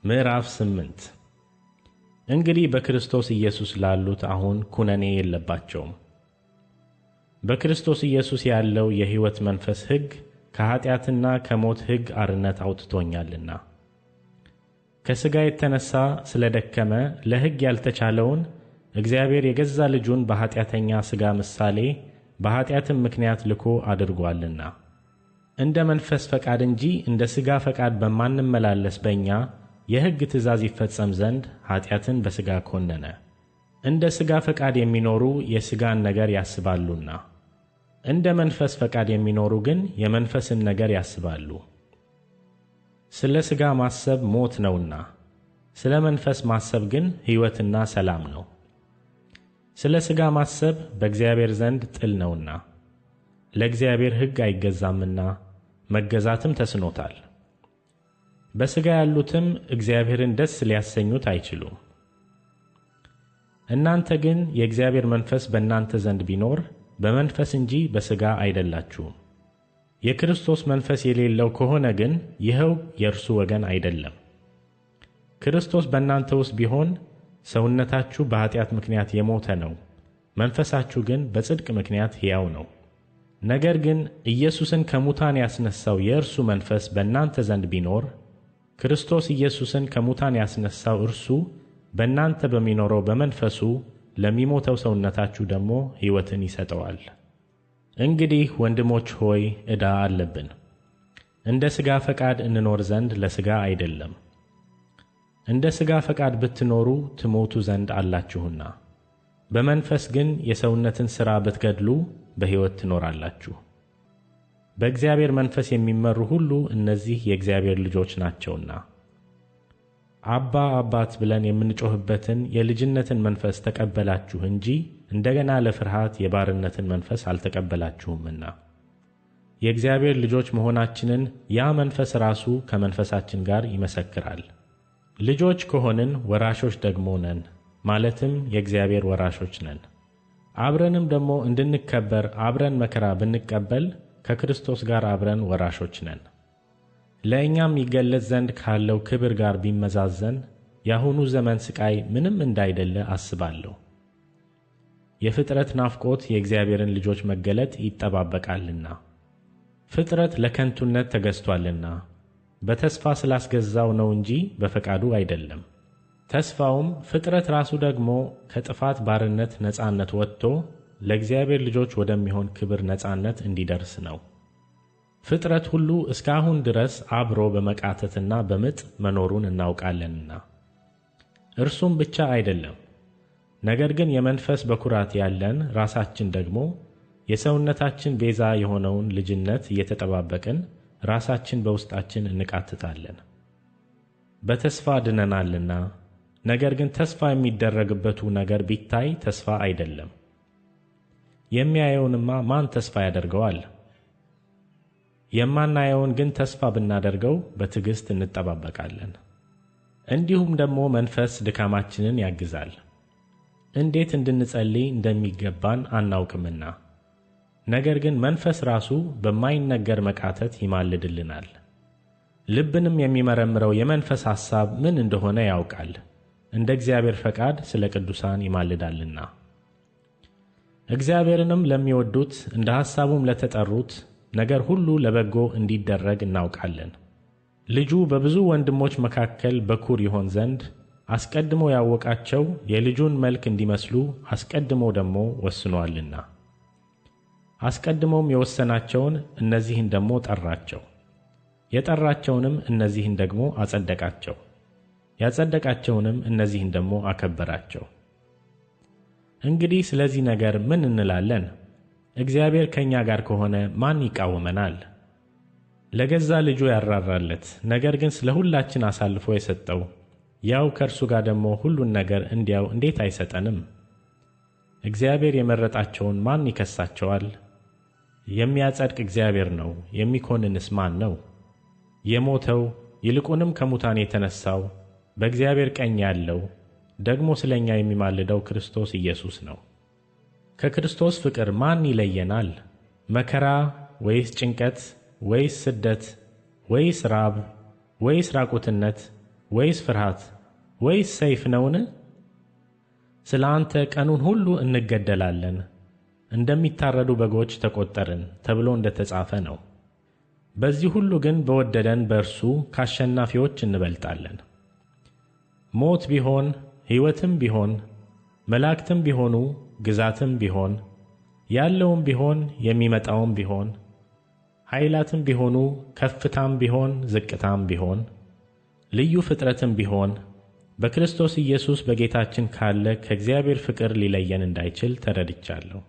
ምዕራፍ 8 እንግዲህ በክርስቶስ ኢየሱስ ላሉት አሁን ኩነኔ የለባቸውም። በክርስቶስ ኢየሱስ ያለው የሕይወት መንፈስ ሕግ ከኃጢአትና ከሞት ሕግ አርነት አውጥቶኛልና። ከሥጋ የተነሣ ስለ ደከመ ለሕግ ያልተቻለውን እግዚአብሔር የገዛ ልጁን በኃጢአተኛ ሥጋ ምሳሌ በኃጢአትም ምክንያት ልኮ አድርጓልና። እንደ መንፈስ ፈቃድ እንጂ እንደ ሥጋ ፈቃድ በማንመላለስ በእኛ የሕግ ትእዛዝ ይፈጸም ዘንድ ኃጢአትን በሥጋ ኮነነ። እንደ ሥጋ ፈቃድ የሚኖሩ የሥጋን ነገር ያስባሉና፣ እንደ መንፈስ ፈቃድ የሚኖሩ ግን የመንፈስን ነገር ያስባሉ። ስለ ሥጋ ማሰብ ሞት ነውና፣ ስለ መንፈስ ማሰብ ግን ሕይወትና ሰላም ነው። ስለ ሥጋ ማሰብ በእግዚአብሔር ዘንድ ጥል ነውና፣ ለእግዚአብሔር ሕግ አይገዛምና መገዛትም ተስኖታል። በሥጋ ያሉትም እግዚአብሔርን ደስ ሊያሰኙት አይችሉም። እናንተ ግን የእግዚአብሔር መንፈስ በእናንተ ዘንድ ቢኖር በመንፈስ እንጂ በሥጋ አይደላችሁም። የክርስቶስ መንፈስ የሌለው ከሆነ ግን ይኸው የእርሱ ወገን አይደለም። ክርስቶስ በእናንተ ውስጥ ቢሆን ሰውነታችሁ በኃጢአት ምክንያት የሞተ ነው፣ መንፈሳችሁ ግን በጽድቅ ምክንያት ሕያው ነው። ነገር ግን ኢየሱስን ከሙታን ያስነሣው የእርሱ መንፈስ በእናንተ ዘንድ ቢኖር ክርስቶስ ኢየሱስን ከሙታን ያስነሣው እርሱ በእናንተ በሚኖረው በመንፈሱ ለሚሞተው ሰውነታችሁ ደግሞ ሕይወትን ይሰጠዋል። እንግዲህ ወንድሞች ሆይ ዕዳ አለብን፣ እንደ ሥጋ ፈቃድ እንኖር ዘንድ ለሥጋ አይደለም። እንደ ሥጋ ፈቃድ ብትኖሩ ትሞቱ ዘንድ አላችሁና፣ በመንፈስ ግን የሰውነትን ሥራ ብትገድሉ በሕይወት ትኖራላችሁ። በእግዚአብሔር መንፈስ የሚመሩ ሁሉ እነዚህ የእግዚአብሔር ልጆች ናቸውና። አባ አባት ብለን የምንጮህበትን የልጅነትን መንፈስ ተቀበላችሁ እንጂ እንደገና ለፍርሃት የባርነትን መንፈስ አልተቀበላችሁምና። የእግዚአብሔር ልጆች መሆናችንን ያ መንፈስ ራሱ ከመንፈሳችን ጋር ይመሰክራል። ልጆች ከሆንን ወራሾች ደግሞ ነን፣ ማለትም የእግዚአብሔር ወራሾች ነን። አብረንም ደግሞ እንድንከበር አብረን መከራ ብንቀበል ከክርስቶስ ጋር አብረን ወራሾች ነን። ለእኛም ይገለጽ ዘንድ ካለው ክብር ጋር ቢመዛዘን የአሁኑ ዘመን ሥቃይ ምንም እንዳይደለ አስባለሁ። የፍጥረት ናፍቆት የእግዚአብሔርን ልጆች መገለጥ ይጠባበቃልና። ፍጥረት ለከንቱነት ተገዝቶአልና በተስፋ ስላስገዛው ነው እንጂ በፈቃዱ አይደለም። ተስፋውም ፍጥረት ራሱ ደግሞ ከጥፋት ባርነት ነፃነት ወጥቶ ለእግዚአብሔር ልጆች ወደሚሆን ክብር ነፃነት እንዲደርስ ነው። ፍጥረት ሁሉ እስከ አሁን ድረስ አብሮ በመቃተትና በምጥ መኖሩን እናውቃለንና። እርሱም ብቻ አይደለም፣ ነገር ግን የመንፈስ በኩራት ያለን ራሳችን ደግሞ የሰውነታችን ቤዛ የሆነውን ልጅነት እየተጠባበቅን ራሳችን በውስጣችን እንቃትታለን። በተስፋ ድነናልና። ነገር ግን ተስፋ የሚደረግበቱ ነገር ቢታይ ተስፋ አይደለም። የሚያየውንማ ማን ተስፋ ያደርገዋል? የማናየውን ግን ተስፋ ብናደርገው በትዕግሥት እንጠባበቃለን። እንዲሁም ደግሞ መንፈስ ድካማችንን ያግዛል፣ እንዴት እንድንጸልይ እንደሚገባን አናውቅምና። ነገር ግን መንፈስ ራሱ በማይነገር መቃተት ይማልድልናል። ልብንም የሚመረምረው የመንፈስ ሐሳብ ምን እንደሆነ ያውቃል፣ እንደ እግዚአብሔር ፈቃድ ስለ ቅዱሳን ይማልዳልና። እግዚአብሔርንም ለሚወዱት እንደ ሐሳቡም ለተጠሩት ነገር ሁሉ ለበጎ እንዲደረግ እናውቃለን። ልጁ በብዙ ወንድሞች መካከል በኩር ይሆን ዘንድ አስቀድሞ ያወቃቸው የልጁን መልክ እንዲመስሉ አስቀድሞ ደግሞ ወስኖአልና። አስቀድሞም የወሰናቸውን እነዚህን ደግሞ ጠራቸው፣ የጠራቸውንም እነዚህን ደግሞ አጸደቃቸው፣ ያጸደቃቸውንም እነዚህን ደግሞ አከበራቸው። እንግዲህ ስለዚህ ነገር ምን እንላለን? እግዚአብሔር ከእኛ ጋር ከሆነ ማን ይቃወመናል? ለገዛ ልጁ ያራራለት፣ ነገር ግን ስለ ሁላችን አሳልፎ የሰጠው ያው ከእርሱ ጋር ደግሞ ሁሉን ነገር እንዲያው እንዴት አይሰጠንም? እግዚአብሔር የመረጣቸውን ማን ይከሳቸዋል? የሚያጸድቅ እግዚአብሔር ነው፣ የሚኮንንስ ማን ነው? የሞተው ይልቁንም ከሙታን የተነሣው በእግዚአብሔር ቀኝ ያለው ደግሞ ስለ እኛ የሚማልደው ክርስቶስ ኢየሱስ ነው። ከክርስቶስ ፍቅር ማን ይለየናል? መከራ ወይስ ጭንቀት ወይስ ስደት ወይስ ራብ ወይስ ራቁትነት ወይስ ፍርሃት ወይስ ሰይፍ ነውን? ስለ አንተ ቀኑን ሁሉ እንገደላለን፣ እንደሚታረዱ በጎች ተቆጠርን ተብሎ እንደተጻፈ ነው። በዚህ ሁሉ ግን በወደደን በእርሱ ከአሸናፊዎች እንበልጣለን። ሞት ቢሆን ሕይወትም ቢሆን መላእክትም ቢሆኑ ግዛትም ቢሆን ያለውም ቢሆን የሚመጣውም ቢሆን ኃይላትም ቢሆኑ ከፍታም ቢሆን ዝቅታም ቢሆን ልዩ ፍጥረትም ቢሆን በክርስቶስ ኢየሱስ በጌታችን ካለ ከእግዚአብሔር ፍቅር ሊለየን እንዳይችል ተረድቻለሁ።